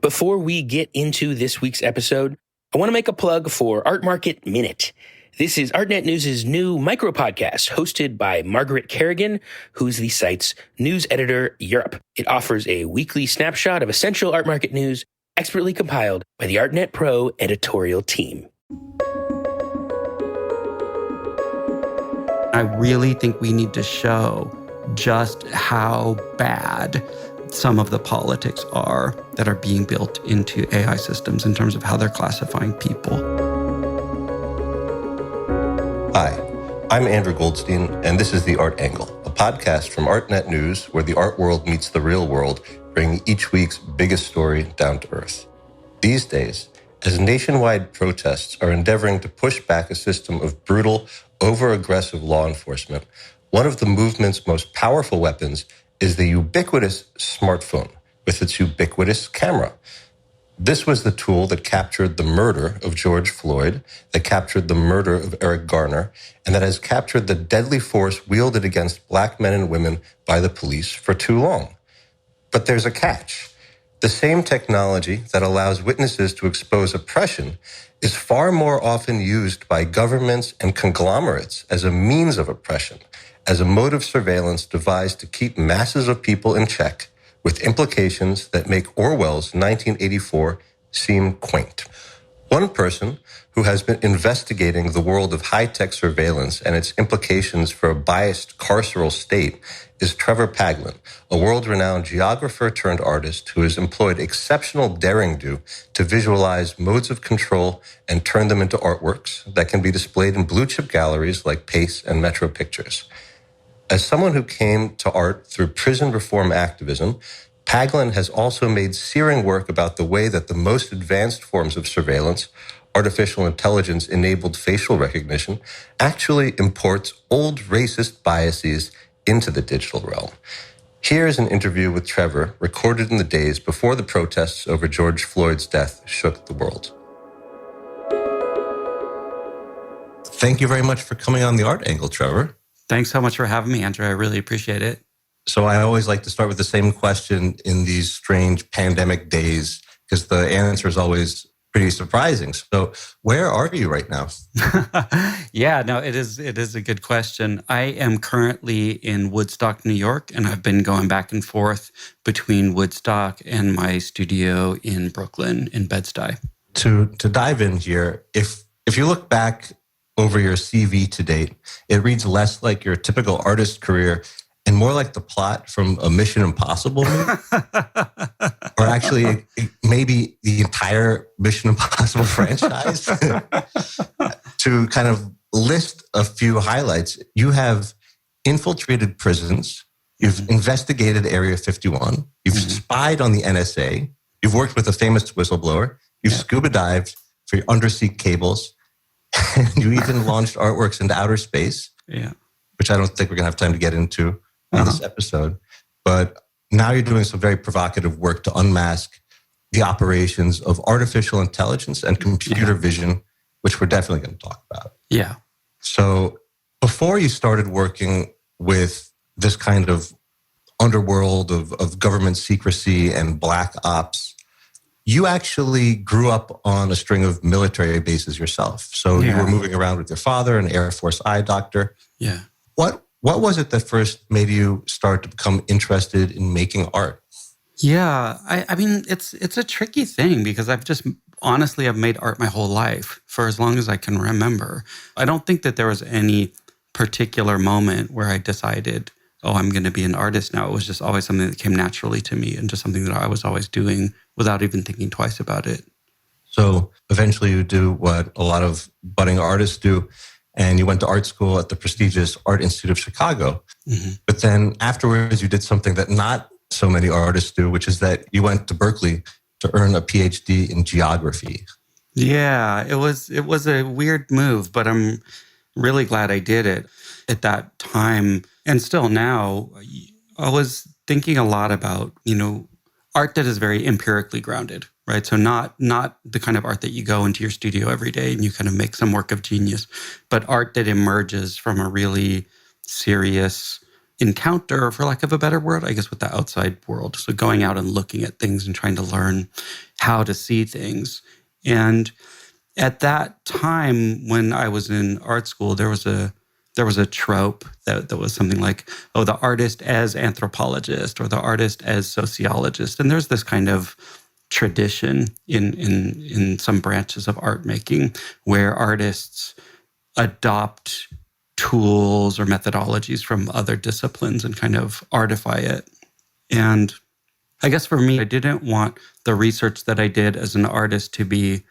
Before we get into this week's episode, I want to make a plug for Art Market Minute. This is ArtNet News' new micro podcast hosted by Margaret Kerrigan, who's the site's news editor Europe. It offers a weekly snapshot of essential art market news, expertly compiled by the ArtNet Pro editorial team. I really think we need to show just how bad some of the politics are that are being built into AI systems in terms of how they're classifying people. Hi, I'm Andrew Goldstein, and this is The Art Angle, a podcast from ArtNet News where the art world meets the real world, bringing each week's biggest story down to earth. These days, as nationwide protests are endeavoring to push back a system of brutal, over-aggressive law enforcement, one of the movement's most powerful weapons is the ubiquitous smartphone with its ubiquitous camera. This was the tool that captured the murder of George Floyd, that captured the murder of Eric Garner, and that has captured the deadly force wielded against Black men and women by the police for too long. But there's a catch. The same technology that allows witnesses to expose oppression is far more often used by governments and conglomerates as a means of oppression, as a mode of surveillance devised to keep masses of people in check, with implications that make Orwell's 1984 seem quaint. One person who has been investigating the world of high-tech surveillance and its implications for a biased carceral state is Trevor Paglen, a world-renowned geographer turned artist who has employed exceptional daring-do to visualize modes of control and turn them into artworks that can be displayed in blue-chip galleries like Pace and Metro Pictures. As someone who came to art through prison reform activism, Paglen has also made searing work about the way that the most advanced forms of surveillance, artificial intelligence-enabled facial recognition, actually imports old racist biases into the digital realm. Here's an interview with Trevor recorded in the days before the protests over George Floyd's death shook the world. Thank you very much for coming on The Art Angle, Trevor. Thanks so much for having me, Andrew. I really appreciate it. So I always like to start with the same question in these strange pandemic days, because the answer is always pretty surprising. So where are you right now? Yeah, no, it is a good question. I am currently in Woodstock, New York, and I've been going back and forth between Woodstock and my studio in Brooklyn, in Bed-Stuy. To dive in here, if you look back over your CV to date, it reads less like your typical artist career and more like the plot from a Mission Impossible movie. Or actually, maybe the entire Mission Impossible franchise. To kind of list a few highlights, you have infiltrated prisons, you've investigated Area 51, you've spied on the NSA, you've worked with a famous whistleblower, you've scuba dived for your undersea cables, and you even launched artworks into outer space, which I don't think we're going to have time to get into on this episode. But now you're doing some very provocative work to unmask the operations of artificial intelligence and computer vision, which we're definitely going to talk about. Yeah. So before you started working with this kind of underworld of government secrecy and black ops, you actually grew up on a string of military bases yourself. So you were moving around with your father, an Air Force eye doctor. Yeah. What was it that first made you start to become interested in making art? Yeah, I mean, it's a tricky thing because I've made art my whole life for as long as I can remember. I don't think that there was any particular moment where I decided, oh, I'm going to be an artist now. It was just always something that came naturally to me and just something that I was always doing without even thinking twice about it. So eventually you do what a lot of budding artists do, and you went to art school at the prestigious Art Institute of Chicago. But then afterwards you did something that not so many artists do, which is that you went to Berkeley to earn a PhD in geography. Yeah, it was a weird move, but I'm really glad I did it at that time. And still now, I was thinking a lot about, art that is very empirically grounded, right? So not the kind of art that you go into your studio every day and you kind of make some work of genius, but art that emerges from a really serious encounter, for lack of a better word, I guess, with the outside world. So going out and looking at things and trying to learn how to see things. And at that time, when I was in art school, there was a trope that was something like, oh, the artist as anthropologist or the artist as sociologist. And there's this kind of tradition in some branches of art making where artists adopt tools or methodologies from other disciplines and kind of artify it. And I guess for me, I didn't want the research that I did as an artist to be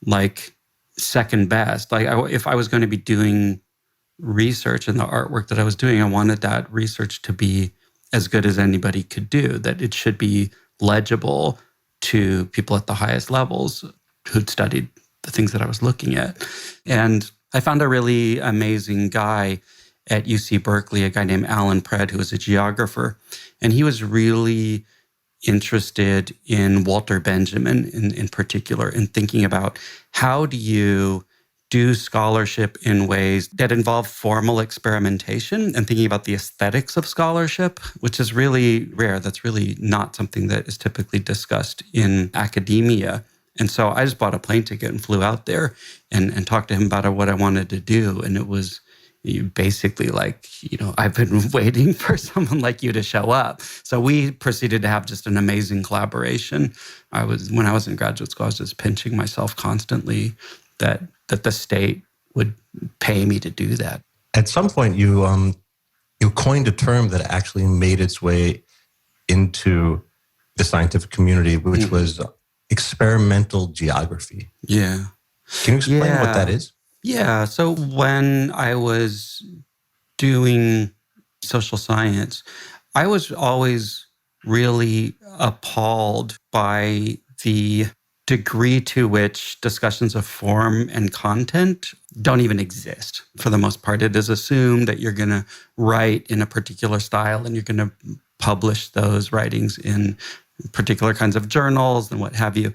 like second best. Like if I was going to be doing research in the artwork that I was doing, I wanted that research to be as good as anybody could do, that it should be legible to people at the highest levels who'd studied the things that I was looking at. And I found a really amazing guy at UC Berkeley, a guy named Alan Pred, who was a geographer. And he was really interested in Walter Benjamin in particular, and thinking about how do you do scholarship in ways that involve formal experimentation and thinking about the aesthetics of scholarship, which is really rare. That's really not something that is typically discussed in academia. And so I just bought a plane ticket and flew out there and talked to him about what I wanted to do. And it was basically like, I've been waiting for someone like you to show up. So we proceeded to have just an amazing collaboration. When I was in graduate school, I was just pinching myself constantly that the state would pay me to do that. At some point, you coined a term that actually made its way into the scientific community, which was experimental geography. Yeah. Can you explain what that is? Yeah. So when I was doing social science, I was always really appalled by the degree to which discussions of form and content don't even exist. For the most part, it is assumed that you're going to write in a particular style and you're going to publish those writings in particular kinds of journals and what have you.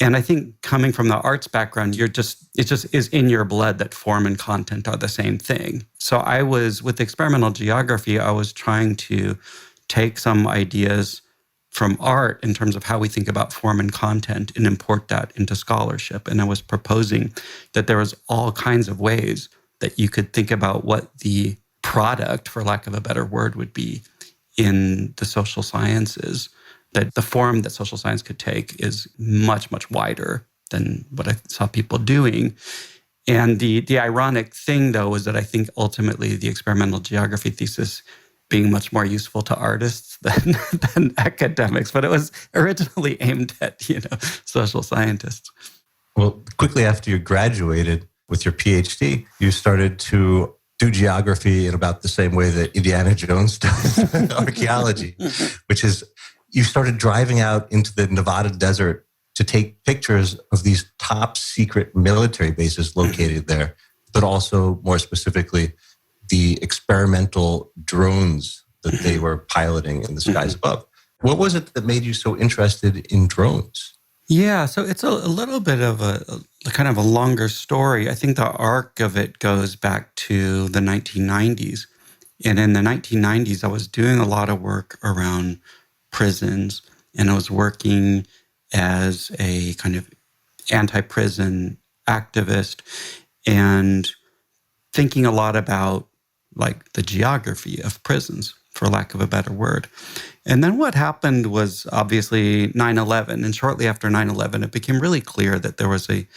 And I think coming from the arts background, it just is in your blood that form and content are the same thing. So with experimental geography, I was trying to take some ideas from art in terms of how we think about form and content and import that into scholarship. And I was proposing that there was all kinds of ways that you could think about what the product, for lack of a better word, would be in the social sciences, that the form that social science could take is much, much wider than what I saw people doing. And the ironic thing, though, was that I think ultimately the experimental geography thesis being much more useful to artists than academics, but it was originally aimed at, social scientists. Well, quickly after you graduated with your PhD, you started to do geography in about the same way that Indiana Jones does archaeology, which is you started driving out into the Nevada desert to take pictures of these top secret military bases located there, but also more specifically, the experimental drones that they were piloting in the skies above. What was it that made you so interested in drones? Yeah, so it's a little bit of a kind of a longer story. I think the arc of it goes back to the 1990s. And in the 1990s, I was doing a lot of work around prisons, and I was working as a kind of anti-prison activist and thinking a lot about like the geography of prisons, for lack of a better word. And then what happened was obviously 9/11. And shortly after 9/11, it became really clear that there was a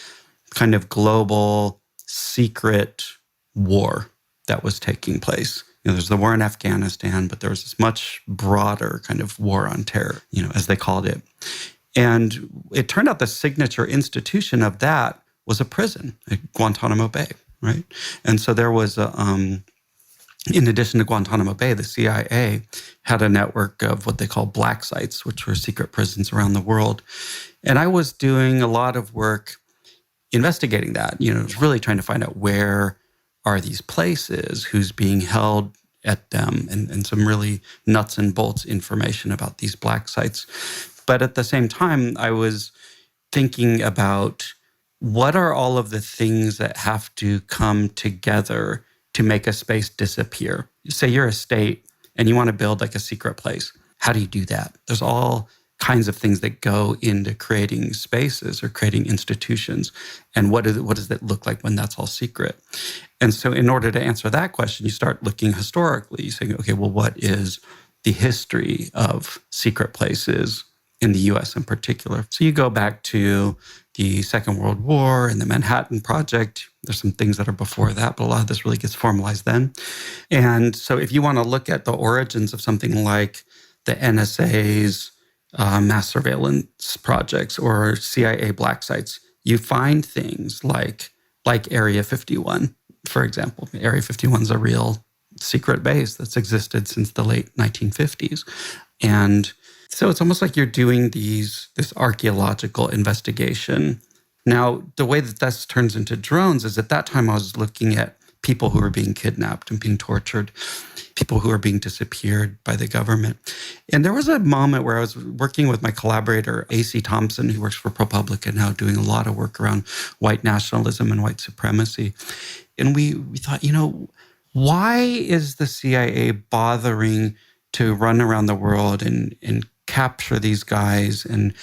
kind of global secret war that was taking place. There's the war in Afghanistan, but there was this much broader kind of war on terror, as they called it. And it turned out the signature institution of that was a prison at Guantanamo Bay, right? And so there was in addition to Guantanamo Bay, the CIA had a network of what they call black sites, which were secret prisons around the world. And I was doing a lot of work investigating that, really trying to find out where are these places, who's being held at them, and some really nuts and bolts information about these black sites. But at the same time, I was thinking about what are all of the things that have to come together to make a space disappear. Say you're a state and you want to build like a secret place. How do you do that? There's all kinds of things that go into creating spaces or creating institutions. And what does that look like when that's all secret? And so in order to answer that question, you start looking historically. You say, okay, well, what is the history of secret places in the US in particular? So you go back to the Second World War and the Manhattan Project. There's some things that are before that, but a lot of this really gets formalized then. And so if you want to look at the origins of something like the NSA's mass surveillance projects or CIA black sites, you find things like Area 51, for example. Area 51 is a real secret base that's existed since the late 1950s. And so it's almost like you're doing this archaeological investigation. Now, the way that this turns into drones is at that time I was looking at people who were being kidnapped and being tortured, people who are being disappeared by the government. And there was a moment where I was working with my collaborator, A.C. Thompson, who works for ProPublica now, doing a lot of work around white nationalism and white supremacy. And we thought, why is the CIA bothering to run around the world and capture these guys and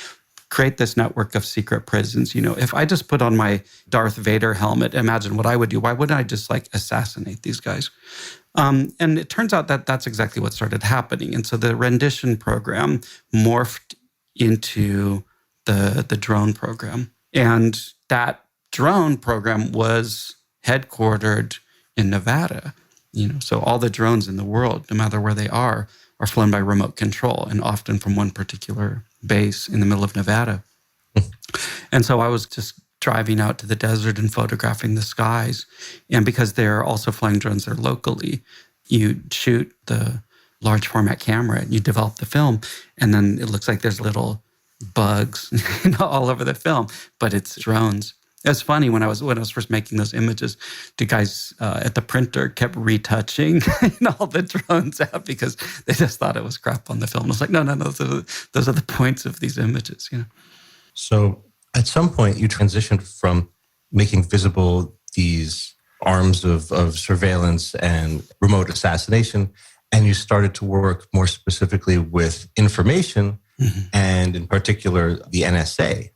create this network of secret prisons? If I just put on my Darth Vader helmet, imagine what I would do. Why wouldn't I just assassinate these guys? And it turns out that that's exactly what started happening. And so the rendition program morphed into the drone program. And that drone program was headquartered in Nevada. So all the drones in the world, no matter where they are flown by remote control and often from one particular base in the middle of Nevada. And so I was just driving out to the desert and photographing the skies. And because they're also flying drones there locally, you shoot the large format camera and you develop the film. And then it looks like there's little bugs all over the film, but it's drones. It was funny when I was first making those images, the guys at the printer kept retouching all the drones out because they just thought it was crap on the film. I was like, no, those are the points of these images. So at some point, you transitioned from making visible these arms of surveillance and remote assassination, and you started to work more specifically with information, and in particular, the NSA.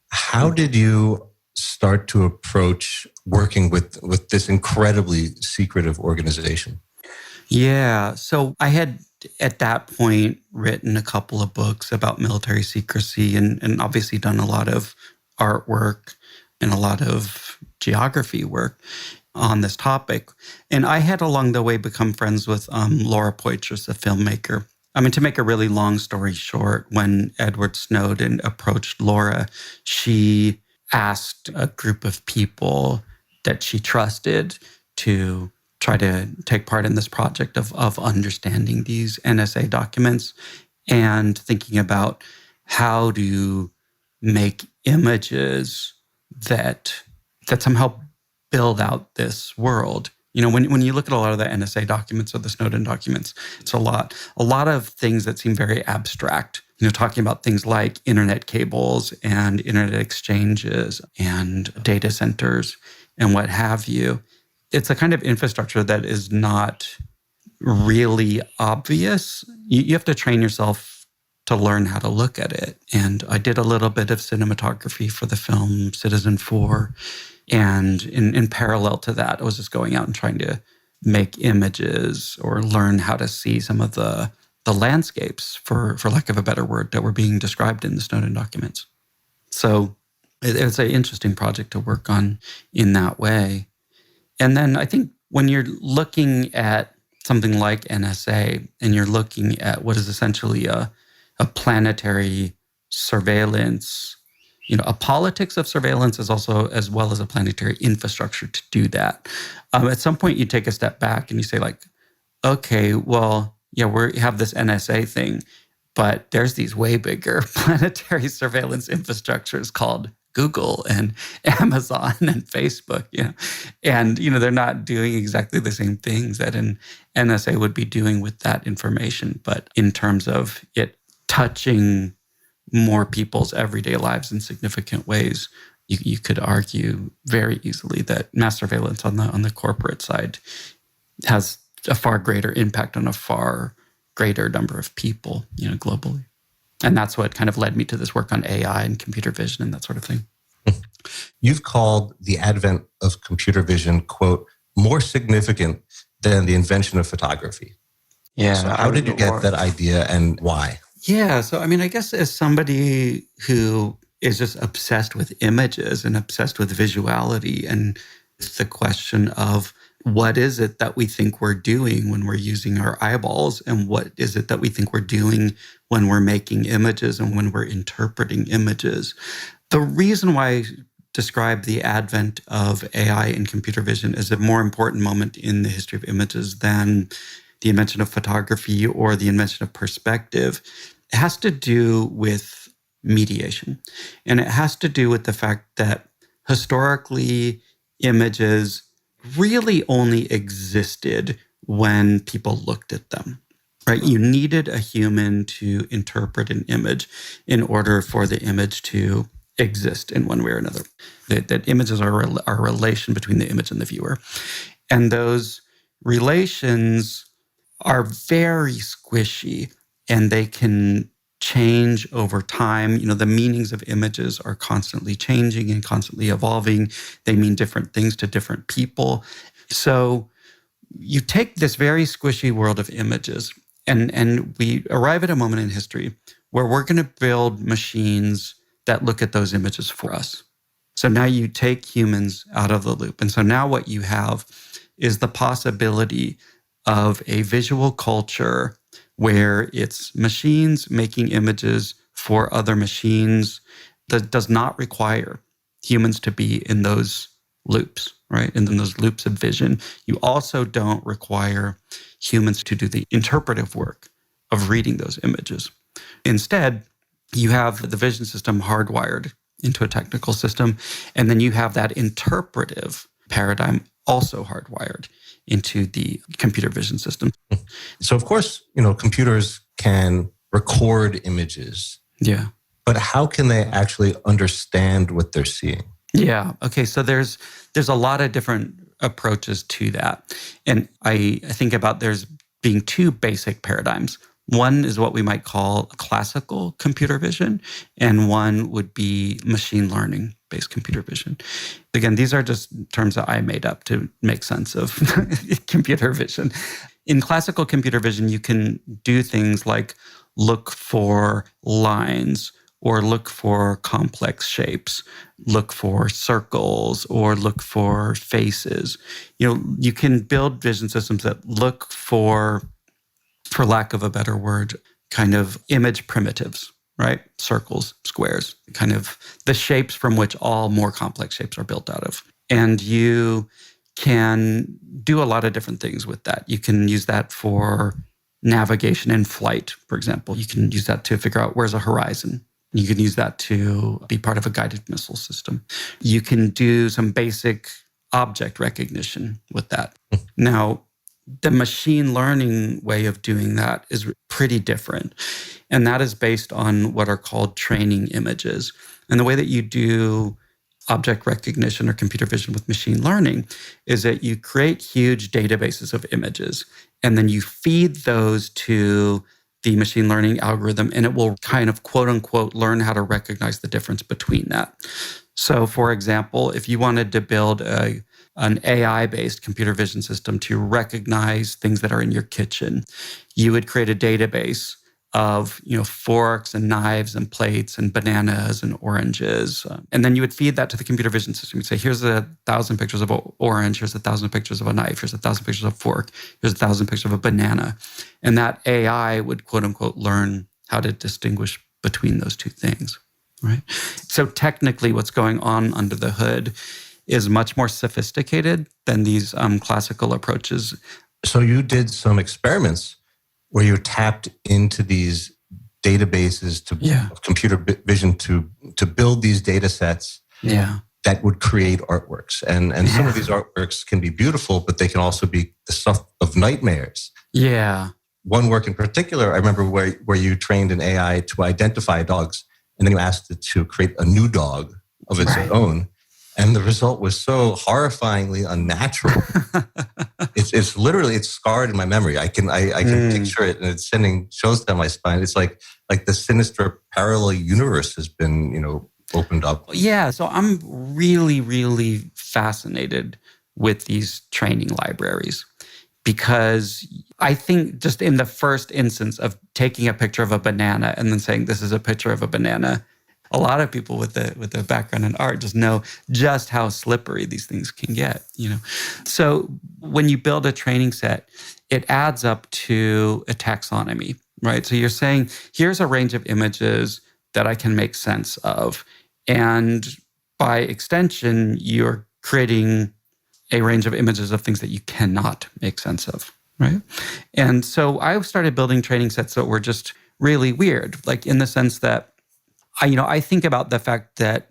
How did you start to approach working with this incredibly secretive organization? Yeah. So I had, at that point, written a couple of books about military secrecy and obviously done a lot of artwork and a lot of geography work on this topic. And I had along the way become friends with Laura Poitras, a filmmaker. To make a really long story short, when Edward Snowden approached Laura, she asked a group of people that she trusted to try to take part in this project of understanding these NSA documents and thinking about how to make images that somehow build out this world. When you look at a lot of the NSA documents or the Snowden documents, it's a lot of things that seem very abstract. Talking about things like internet cables and internet exchanges and data centers and what have you. It's a kind of infrastructure that is not really obvious. You have to train yourself to learn how to look at it. And I did a little bit of cinematography for the film Citizen 4. And in parallel to that, I was just going out and trying to make images or learn how to see some of the landscapes, for lack of a better word, that were being described in the Snowden documents. So it's an interesting project to work on in that way. And then I think when you're looking at something like NSA and you're looking at what is essentially a planetary surveillance, a politics of surveillance is also as well as a planetary infrastructure to do that. At some point you take a step back and you say okay, well, yeah, we have this NSA thing, but there's these way bigger planetary surveillance infrastructures called Google and Amazon and Facebook, and they're not doing exactly the same things that an NSA would be doing with that information, but in terms of it touching more people's everyday lives in significant ways, you could argue very easily that mass surveillance on the corporate side has a far greater impact on a far greater number of people, globally. And that's what kind of led me to this work on AI and computer vision and that sort of thing. You've called the advent of computer vision, quote, more significant than the invention of photography. Yeah. So how did you get that idea and why? Yeah. So, I guess as somebody who is just obsessed with images and obsessed with visuality, and it's the question of what is it that we think we're doing when we're using our eyeballs, and what is it that we think we're doing when we're making images and when we're interpreting images. The reason why I describe the advent of AI and computer vision as a more important moment in the history of images than the invention of photography or the invention of perspective, it has to do with mediation. And it has to do with the fact that historically, images really only existed when people looked at them, right? You needed a human to interpret an image in order for the image to exist in one way or another. That images are a relation between the image and the viewer. And those relations are very squishy, and they can change over time. The meanings of images are constantly changing and constantly evolving. They mean different things to different people. So you take this very squishy world of images, and we arrive at a moment in history where we're going to build machines that look at those images for us. So now you take humans out of the loop. And so now what you have is the possibility of a visual culture where it's machines making images for other machines that does not require humans to be in those loops, right? And in those loops of vision. You also don't require humans to do the interpretive work of reading those images. Instead, you have the vision system hardwired into a technical system, and then you have that interpretive paradigm also hardwired into the computer vision system. So, of course, computers can record images. Yeah. But how can they actually understand what they're seeing? Yeah. Okay. So there's a lot of different approaches to that. And I think about there's being two basic paradigms. One is what we might call classical computer vision, and one would be machine learning based computer vision. Again, these are just terms that I made up to make sense of computer vision. In classical computer vision, you can do things like look for lines or look for complex shapes, look for circles, or look for faces. You can build vision systems that look for lack of a better word, kind of image primitives, right? Circles, squares, kind of the shapes from which all more complex shapes are built out of. And you can do a lot of different things with that. You can use that for navigation in flight, for example. You can use that to figure out where's a horizon. You can use that to be part of a guided missile system. You can do some basic object recognition with that. Now, the machine learning way of doing that is pretty different. And that is based on what are called training images. And the way that you do object recognition or computer vision with machine learning is that you create huge databases of images, and then you feed those to the machine learning algorithm, and it will kind of quote unquote learn how to recognize the difference between that. So for example, if you wanted to build an AI-based computer vision system to recognize things that are in your kitchen, you would create a database of forks and knives and plates and bananas and oranges. And then you would feed that to the computer vision system. You'd say, here's 1,000 pictures of an orange, here's 1,000 pictures of a knife, here's 1,000 pictures of a fork, here's 1,000 pictures of a banana. And that AI would quote unquote learn how to distinguish between those two things, right? So technically what's going on under the hood is much more sophisticated than these classical approaches. So you did some experiments where you tapped into these databases of computer vision to build these data sets that would create artworks. And some of these artworks can be beautiful, but they can also be the stuff of nightmares. Yeah. One work in particular, I remember where you trained an AI to identify dogs, and then you asked it to create a new dog of its own. And the result was so horrifyingly unnatural. It's literally, it's scarred in my memory. I can picture it, and it's sending chills down my spine. It's like the sinister parallel universe has been, opened up. Yeah, so I'm really, really fascinated with these training libraries, because I think just in the first instance of taking a picture of a banana and then saying this is a picture of a banana, a lot of people with a background in art just know just how slippery these things can get. So when you build a training set, it adds up to a taxonomy, right? So you're saying, here's a range of images that I can make sense of. And by extension, you're creating a range of images of things that you cannot make sense of, right? And so I started building training sets that were just really weird, like in the sense that I think about the fact that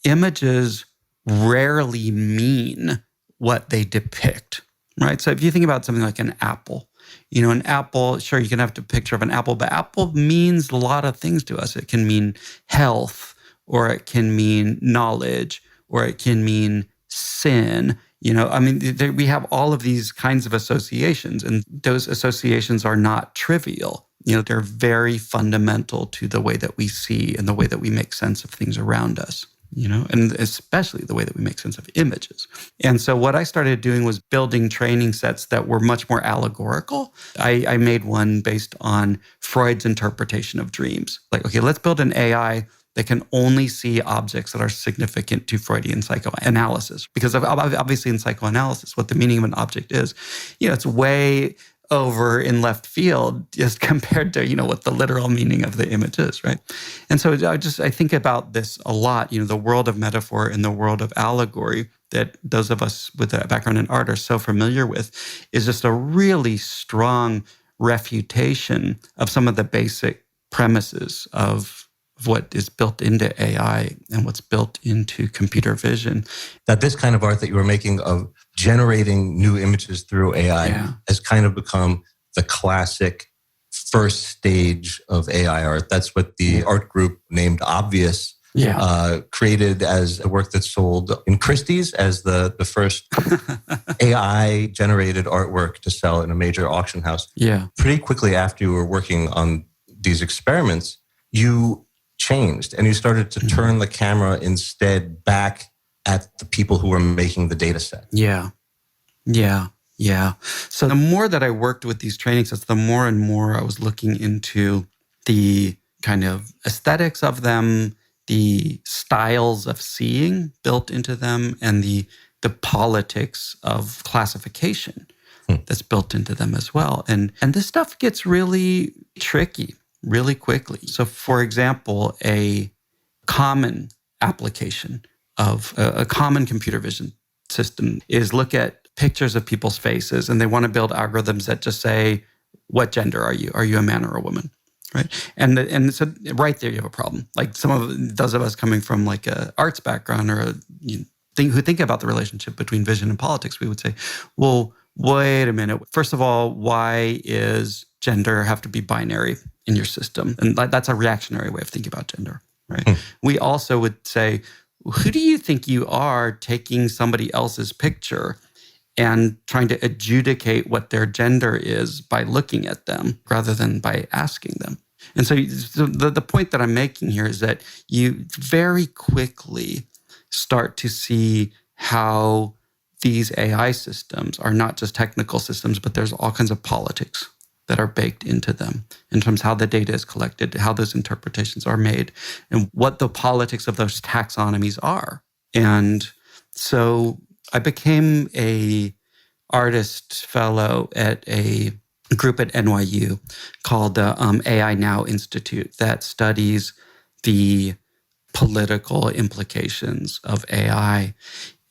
images rarely mean what they depict, right? So if you think about something like an apple, an apple, sure, you can have a picture of an apple, but apple means a lot of things to us. It can mean health, or it can mean knowledge, or it can mean sin. We have all of these kinds of associations, and those associations are not trivial. They're very fundamental to the way that we see and the way that we make sense of things around us, and especially the way that we make sense of images. And so what I started doing was building training sets that were much more allegorical. I made one based on Freud's interpretation of dreams. Like, okay, let's build an AI that can only see objects that are significant to Freudian psychoanalysis. Because obviously in psychoanalysis, what the meaning of an object is, it's way over in left field just compared to, what the literal meaning of the image is, right? And so I think about this a lot, the world of metaphor and the world of allegory that those of us with a background in art are so familiar with is just a really strong refutation of some of the basic premises of what is built into AI and what's built into computer vision. That this kind of art that you were making of generating new images through AI has kind of become the classic first stage of AI art. That's what the art group named Obvious created as a work that sold in Christie's as the first AI-generated artwork to sell in a major auction house. Yeah. Pretty quickly after you were working on these experiments, you changed and you started to turn the camera instead back at the people who were making the data set. Yeah. So the more that I worked with these training sets, the more and more I was looking into the kind of aesthetics of them, the styles of seeing built into them, and the politics of classification that's built into them as well. And this stuff gets really tricky really quickly. So for example, a common application of a common computer vision system is look at pictures of people's faces, and they want to build algorithms that just say, what gender are you? Are you a man or a woman? Right. And so right there you have a problem. Like some of those of us coming from like a arts background or who think about the relationship between vision and politics, we would say, well, wait a minute. First of all, why is gender have to be binary in your system? And that's a reactionary way of thinking about gender, right? We also would say, who do you think you are taking somebody else's picture and trying to adjudicate what their gender is by looking at them rather than by asking them? And so the point that I'm making here is that you very quickly start to see how these AI systems are not just technical systems, but there's all kinds of politics that are baked into them in terms of how the data is collected, how those interpretations are made, and what the politics of those taxonomies are. And so I became a artist fellow at a group at NYU called the AI Now Institute that studies the political implications of AI.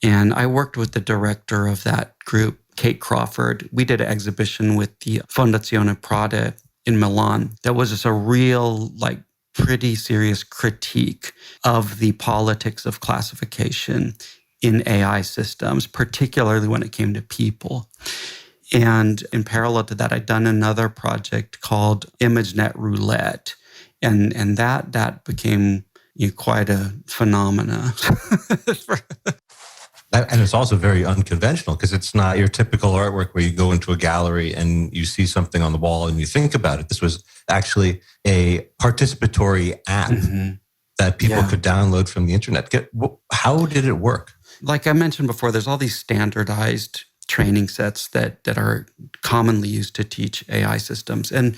And I worked with the director of that group, Kate Crawford. We did an exhibition with the Fondazione Prada in Milan that was just a real, pretty serious critique of the politics of classification in AI systems, particularly when it came to people. And in parallel to that, I'd done another project called ImageNet Roulette. And that became quite a phenomena. And it's also very unconventional because it's not your typical artwork where you go into a gallery and you see something on the wall and you think about it. This was actually a participatory app that people could download from the internet. How did it work? Like I mentioned before, there's all these standardized training sets that are commonly used to teach AI systems. And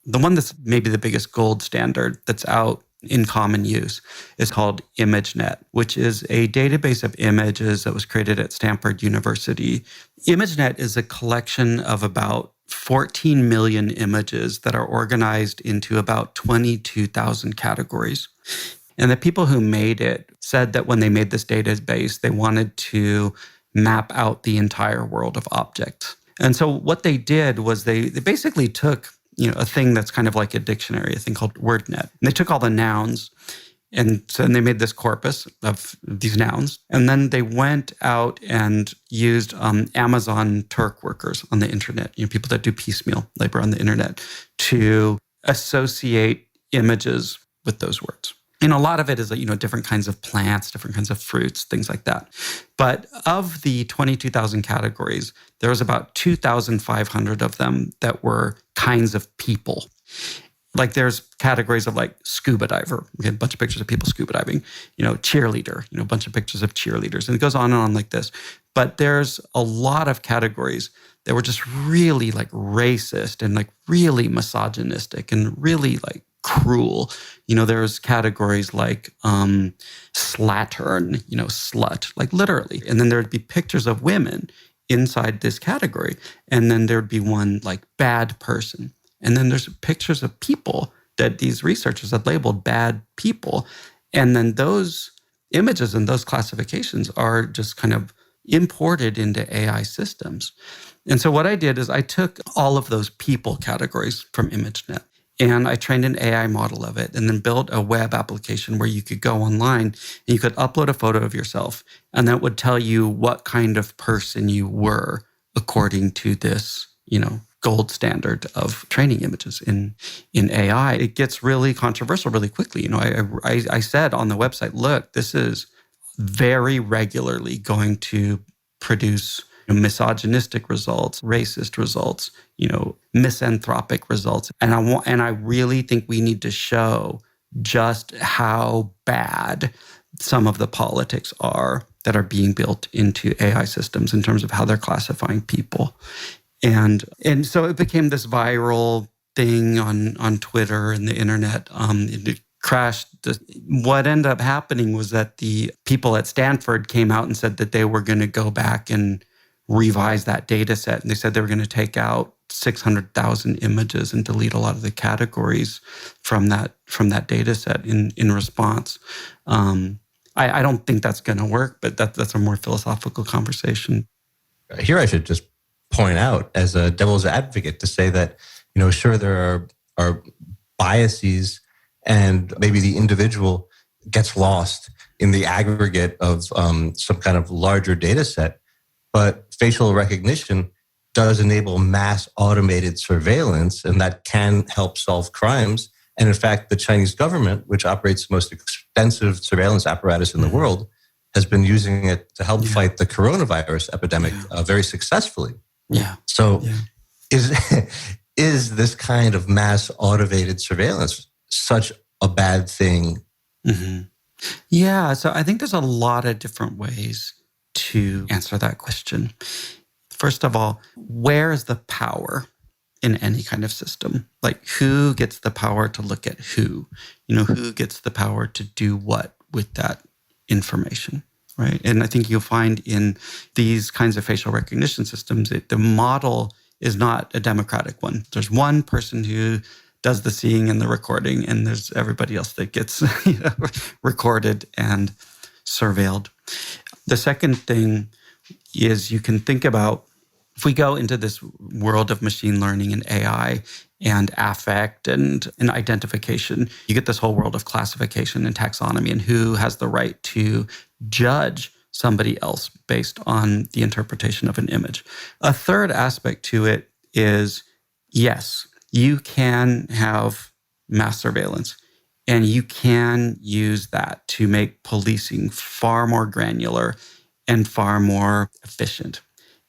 the one that's maybe the biggest gold standard that's out in common use is called ImageNet, which is a database of images that was created at Stanford University. ImageNet is a collection of about 14 million images that are organized into about 22,000 categories. And the people who made it said that when they made this database, they wanted to map out the entire world of objects. And so what they did was they basically took a thing that's kind of like a dictionary, a thing called WordNet. And they took all the nouns, and so they made this corpus of these nouns. And then they went out and used Amazon Turk workers on the internet, people that do piecemeal labor on the internet, to associate images with those words. And a lot of it is, different kinds of plants, different kinds of fruits, things like that. But of the 22,000 categories, there was about 2,500 of them that were kinds of people. Like there's categories of like scuba diver, a bunch of pictures of people scuba diving, cheerleader, a bunch of pictures of cheerleaders. And it goes on and on like this. But there's a lot of categories that were just really like racist and like really misogynistic and really like cruel. There's categories like slattern, slut, like literally. And then there'd be pictures of women inside this category. And then there'd be one like bad person. And then there's pictures of people that these researchers had labeled bad people. And then those images and those classifications are just kind of imported into AI systems. And so what I did is I took all of those people categories from ImageNet, and I trained an AI model of it and then built a web application where you could go online and you could upload a photo of yourself, and that would tell you what kind of person you were according to this, gold standard of training images in AI. It gets really controversial really quickly. I said on the website, look, this is very regularly going to produce misogynistic results, racist results, misanthropic results. And I really think we need to show just how bad some of the politics are that are being built into AI systems in terms of how they're classifying people. And so it became this viral thing on Twitter and the internet. It crashed. What ended up happening was that the people at Stanford came out and said that they were going to go back and revise that data set. And they said they were going to take out 600,000 images and delete a lot of the categories from that data set in response. I don't think that's going to work, but that's a more philosophical conversation. Here I should just point out as a devil's advocate to say that, sure, there are biases and maybe the individual gets lost in the aggregate of some kind of larger data set. But facial recognition does enable mass automated surveillance, and that can help solve crimes. And in fact, the Chinese government, which operates the most extensive surveillance apparatus in the world, has been using it to help fight the coronavirus epidemic very successfully. Yeah. So is this kind of mass automated surveillance such a bad thing? Mm-hmm. Yeah. So I think there's a lot of different ways to answer that question. First of all, where is the power in any kind of system? Like, who gets the power to look at who? Who gets the power to do what with that information, right? And I think you'll find in these kinds of facial recognition systems, the model is not a democratic one. There's one person who does the seeing and the recording, and there's everybody else that gets recorded and surveilled. The second thing is you can think about, if we go into this world of machine learning and AI and affect and identification, you get this whole world of classification and taxonomy and who has the right to judge somebody else based on the interpretation of an image. A third aspect to it is, yes, you can have mass surveillance, and you can use that to make policing far more granular and far more efficient.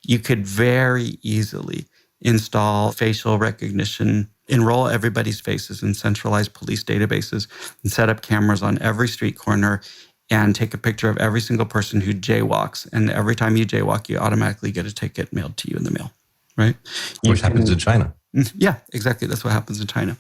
You could very easily install facial recognition, enroll everybody's faces in centralized police databases, and set up cameras on every street corner and take a picture of every single person who jaywalks. And every time you jaywalk, you automatically get a ticket mailed to you in the mail, right? Which happens in China. Yeah, exactly. That's what happens in China.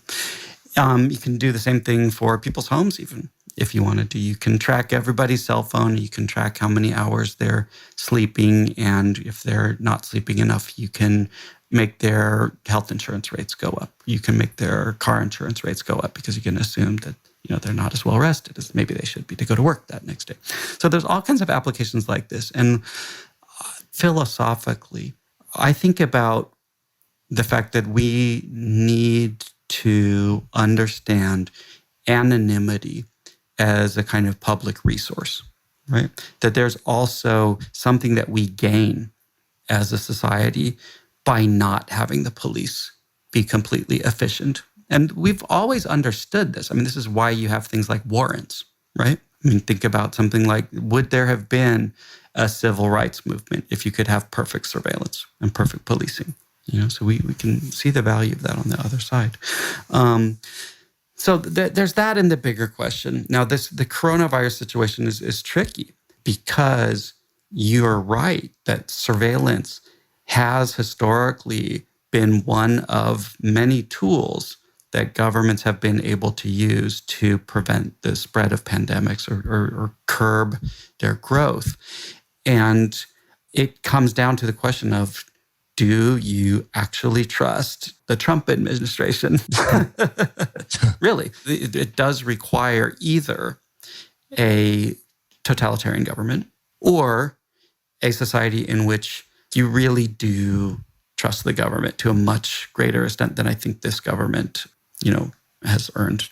You can do the same thing for people's homes even. If you wanted to, you can track everybody's cell phone. You can track how many hours they're sleeping. And if they're not sleeping enough, you can make their health insurance rates go up. You can make their car insurance rates go up because you can assume that they're not as well rested as maybe they should be to go to work that next day. So there's all kinds of applications like this. And philosophically, I think about the fact that we need to understand anonymity as a kind of public resource, right? That there's also something that we gain as a society by not having the police be completely efficient. And we've always understood this. I mean, this is why you have things like warrants, right? I mean, think about something like, would there have been a civil rights movement if you could have perfect surveillance and perfect policing? So we can see the value of that on the other side. So there's that in the bigger question. Now, the coronavirus situation is tricky because you're right that surveillance has historically been one of many tools that governments have been able to use to prevent the spread of pandemics or curb their growth. And it comes down to the question of, do you actually trust the Trump administration? Really, it does require either a totalitarian government or a society in which you really do trust the government to a much greater extent than I think this government, has earned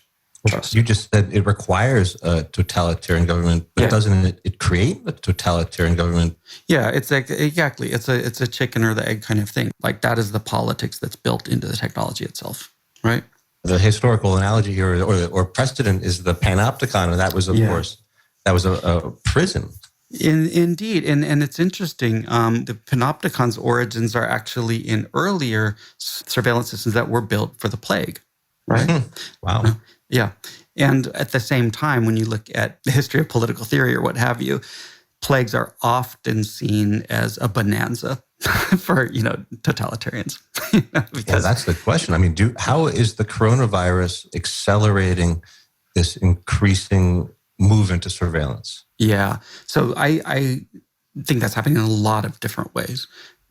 trust. You just said it requires a totalitarian government, but doesn't it create a totalitarian government? Yeah, it's exactly. It's a chicken or the egg kind of thing. Like that is the politics that's built into the technology itself, right? The historical analogy here or precedent is the panopticon, and that was, of course, that was a prison. Indeed. And it's interesting. The panopticon's origins are actually in earlier surveillance systems that were built for the plague, right? Mm-hmm. Wow. Yeah. And at the same time, when you look at the history of political theory or what have you, plagues are often seen as a bonanza for, totalitarians. Because that's the question. I mean, how is the coronavirus accelerating this increasing move into surveillance? Yeah. So I think that's happening in a lot of different ways.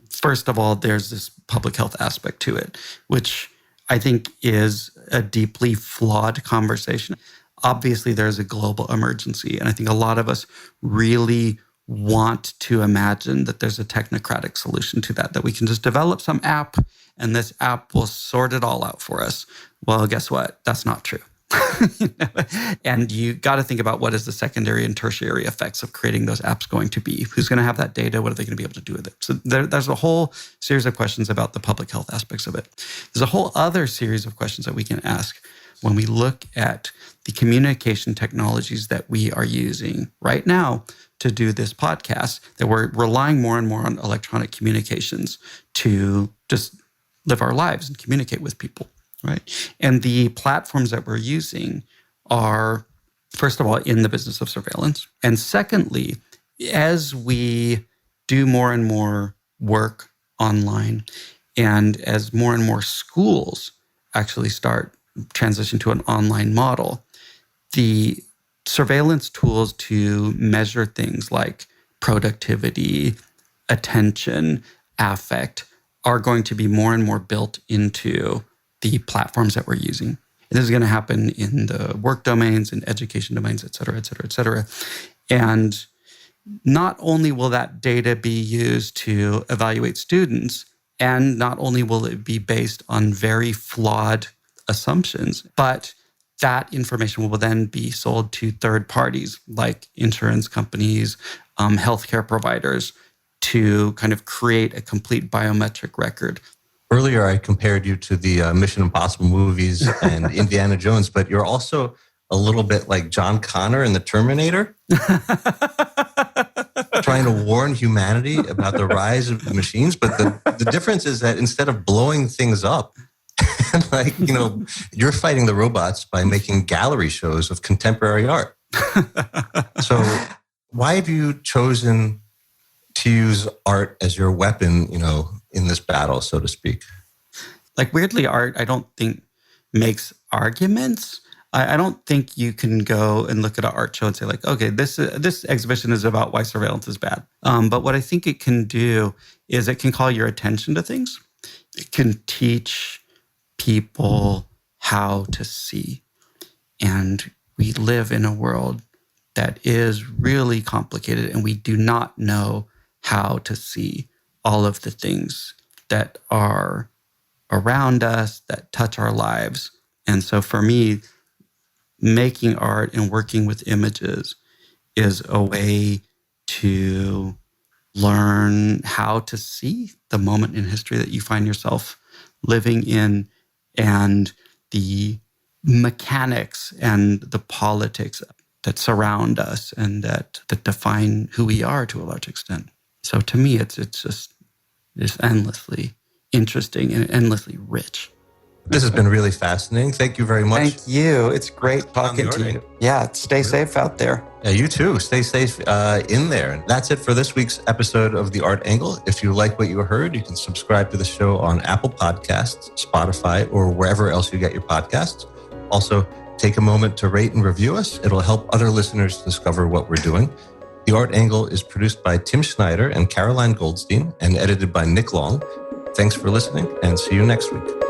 First of all, there's this public health aspect to it, which I think is a deeply flawed conversation. Obviously, there's a global emergency, and I think a lot of us really want to imagine that there's a technocratic solution to that we can just develop some app, and this app will sort it all out for us. Well, guess what? That's not true. And you got to think about what is the secondary and tertiary effects of creating those apps going to be. Who's going to have that data? What are they going to be able to do with it? So there's a whole series of questions about the public health aspects of it. There's a whole other series of questions that we can ask when we look at the communication technologies that we are using right now to do this podcast, that we're relying more and more on electronic communications to just live our lives and communicate with people. Right. And the platforms that we're using are, first of all, in the business of surveillance. And secondly, as we do more and more work online, and as more and more schools actually start transition to an online model, the surveillance tools to measure things like productivity, attention, affect are going to be more and more built into the platforms that we're using. And this is going to happen in the work domains, in education domains, et cetera, et cetera, et cetera. And not only will that data be used to evaluate students, and not only will it be based on very flawed assumptions, but that information will then be sold to third parties like insurance companies, healthcare providers, to kind of create a complete biometric record. Earlier, I compared you to the Mission Impossible movies and Indiana Jones, but you're also a little bit like John Connor in The Terminator. Trying trying to warn humanity about the rise of machines. But the difference is that instead of blowing things up, like, you're fighting the robots by making gallery shows of contemporary art. So why have you chosen to use art as your weapon, in this battle, so to speak? Like, weirdly, art, I don't think makes arguments. I don't think you can go and look at an art show and say, like, okay, this exhibition is about why surveillance is bad. But what I think it can do is it can call your attention to things. It can teach people how to see. And we live in a world that is really complicated, and we do not know how to see all of the things that are around us, that touch our lives. And so for me, making art and working with images is a way to learn how to see the moment in history that you find yourself living in, and the mechanics and the politics that surround us and that define who we are to a large extent. So to me, it's endlessly interesting and endlessly rich. This has been really fascinating. Thank you very much. Thank you. It's great talking to you. Yeah, stay safe out there. Yeah, you too. Stay safe in there. That's it for this week's episode of The Art Angle. If you like what you heard, you can subscribe to the show on Apple Podcasts, Spotify, or wherever else you get your podcasts. Also, take a moment to rate and review us. It'll help other listeners discover what we're doing. The Art Angle is produced by Tim Schneider and Caroline Goldstein and edited by Nick Long. Thanks for listening, and see you next week.